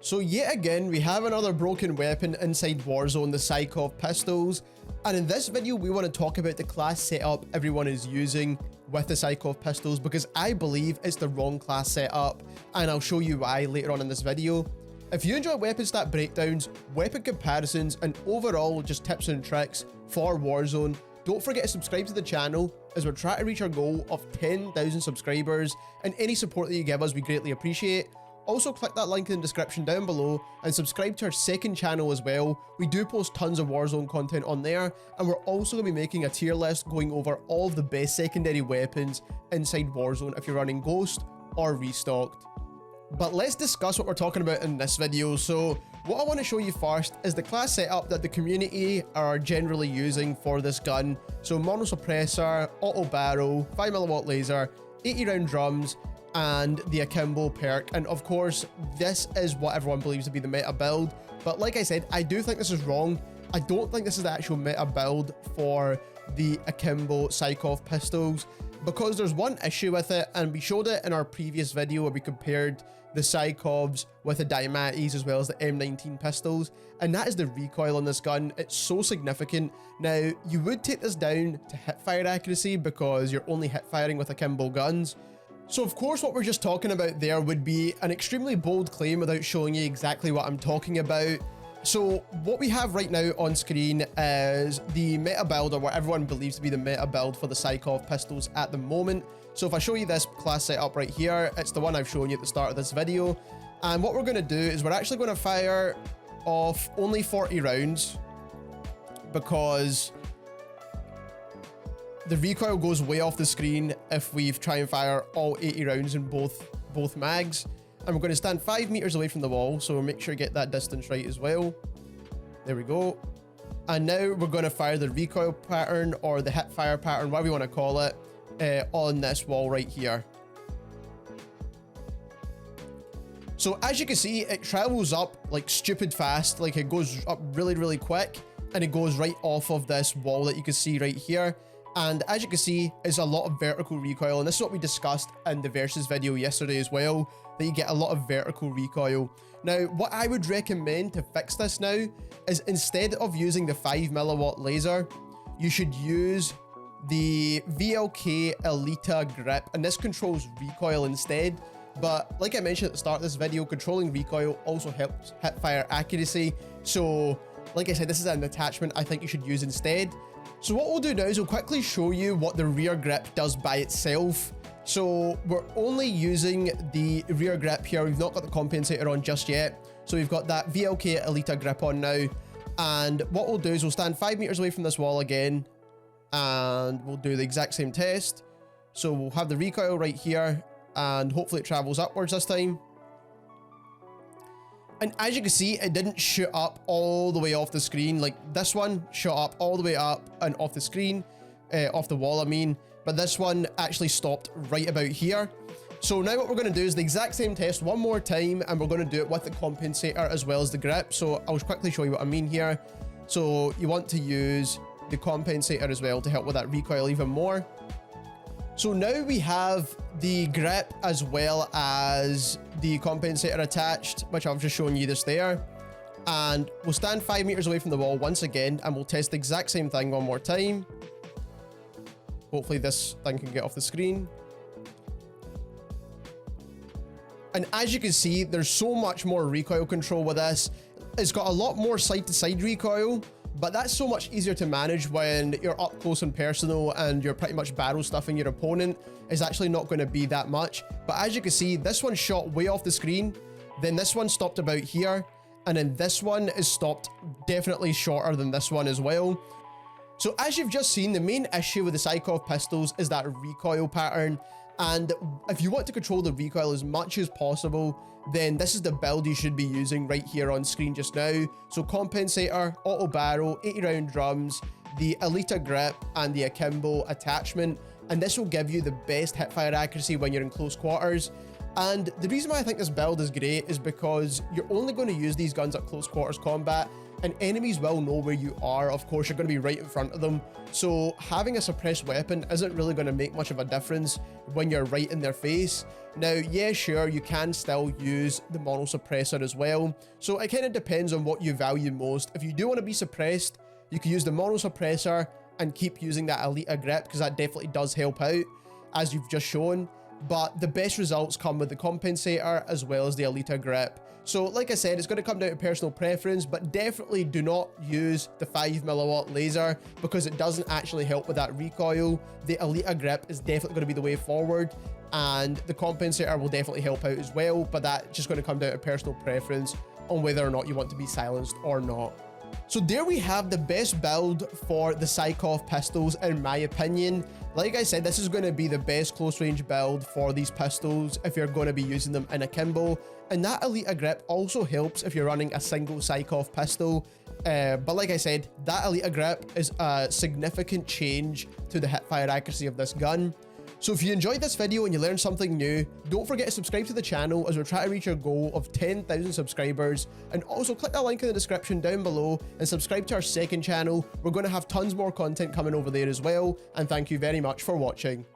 So yet again, we have another broken weapon inside Warzone, the SYKOV pistols. And in this video, we want to talk about the class setup everyone is using with the SYKOV pistols, because I believe it's the wrong class setup, and I'll show you why later on in this video. If you enjoy weapon stat breakdowns, weapon comparisons, and overall just tips and tricks for Warzone, don't forget to subscribe to the channel as we're trying to reach our goal of 10,000 subscribers, and any support that you give us we greatly appreciate. Also click that link in the description down below and subscribe to our second channel as well. We do post tons of Warzone content on there, and we're also going to be making a tier list going over all of the best secondary weapons inside Warzone if you're running Ghost or Restocked. But let's discuss what we're talking about in this video. So what I want to show you first is the class setup that the community are generally using for this gun. So mono suppressor, auto barrel, 5mm laser, 80 round drums, and the Akimbo perk. And of course, this is what everyone believes to be the meta build. But like I said, I do think this is wrong. I don't think this is the actual meta build for the Akimbo SYKOV pistols, because there's one issue with it, and we showed it in our previous video where we compared the SYKOVs with the Diamattis as well as the M19 pistols, and that is the recoil on this gun. It's so significant. Now, you would take this down to hipfire accuracy because you're only hipfiring with Akimbo guns. So of course what we're just talking about there would be an extremely bold claim without showing you exactly what I'm talking about. So what we have right now on screen is the meta build, or what everyone believes to be the meta build for the SYKOV pistols at the moment. So if I show you this class setup right here, it's the one I've shown you at the start of this video. And what we're going to do is we're actually going to fire off only 40 rounds because the recoil goes way off the screen if we try and fire all 80 rounds in both mags. And we're going to stand 5 meters away from the wall, so we'll make sure to get that distance right as well. There we go. And now we're going to fire the recoil pattern, or the hip fire pattern, whatever you want to call it, on this wall right here. So as you can see, it travels up like stupid fast, like it goes up really quick, and it goes right off of this wall that you can see right here. And as you can see, it's a lot of vertical recoil, and this is what we discussed in the versus video yesterday as well, that you get a lot of vertical recoil. Now, what I would recommend to fix this now is, instead of using the 5mm laser, you should use the VLK Elita grip, and this controls recoil instead. But like I mentioned at the start of this video, controlling recoil also helps hipfire accuracy. So like I said, this is an attachment I think you should use instead. So what we'll do now is we'll quickly show you what the rear grip does by itself. So we're only using the rear grip here. We've not got the compensator on just yet. So we've got that VLK Elita grip on now. And what we'll do is we'll stand 5 meters away from this wall again, and we'll do the exact same test. So we'll have the recoil right here, and hopefully it travels upwards this time. And as you can see, it didn't shoot up all the way off the screen. Like this one shot up all the way up and off the screen, off the wall I mean, but this one actually stopped right about here. So now what we're going to do is the exact same test one more time, and we're going to do it with the compensator as well as the grip. So I'll quickly show you what I mean here. So you want to use the compensator as well to help with that recoil even more. So now we have the grip as well as the compensator attached, which I've just shown you this there. And we'll stand 5 meters away from the wall once again, and we'll test the exact same thing one more time. Hopefully this thing can get off the screen. And as you can see, there's so much more recoil control with this. It's got a lot more side-to-side recoil, but that's so much easier to manage when you're up close and personal and you're pretty much barrel stuffing your opponent. Is actually not going to be that much. But as you can see, this one shot way off the screen, then this one stopped about here, and then this one is stopped definitely shorter than this one as well. So as you've just seen, the main issue with the SYKOV pistols is that recoil pattern. And if you want to control the recoil as much as possible, then this is the build you should be using right here on screen just now. So compensator, auto barrel, 80 round drums, the Elita grip, and the Akimbo attachment. And this will give you the best hipfire accuracy when you're in close quarters. And the reason why I think this build is great is because you're only going to use these guns at close quarters combat, and enemies will know where you are. Of course, you're going to be right in front of them. So having a suppressed weapon isn't really going to make much of a difference when you're right in their face. Now, yeah, sure, you can still use the mono suppressor as well. So it kind of depends on what you value most. If you do want to be suppressed, you can use the mono suppressor and keep using that Elita grip, because that definitely does help out, as you've just shown. But the best results come with the compensator as well as the Elita grip. So like I said, it's going to come down to personal preference, but definitely do not use the 5mm laser because it doesn't actually help with that recoil. The Elita grip is definitely going to be the way forward, and the compensator will definitely help out as well, but that's just going to come down to personal preference on whether or not you want to be silenced or not. So there we have the best build for the SYKOV pistols in my opinion. Like I said, this is going to be the best close range build for these pistols if you're going to be using them in akimbo. And that Elita grip also helps if you're running a single SYKOV pistol. But like I said, that Elita grip is a significant change to the hipfire accuracy of this gun. So if you enjoyed this video and you learned something new, don't forget to subscribe to the channel as we're trying to reach our goal of 10,000 subscribers. And also click the link in the description down below and subscribe to our second channel. We're going to have tons more content coming over there as well. And thank you very much for watching.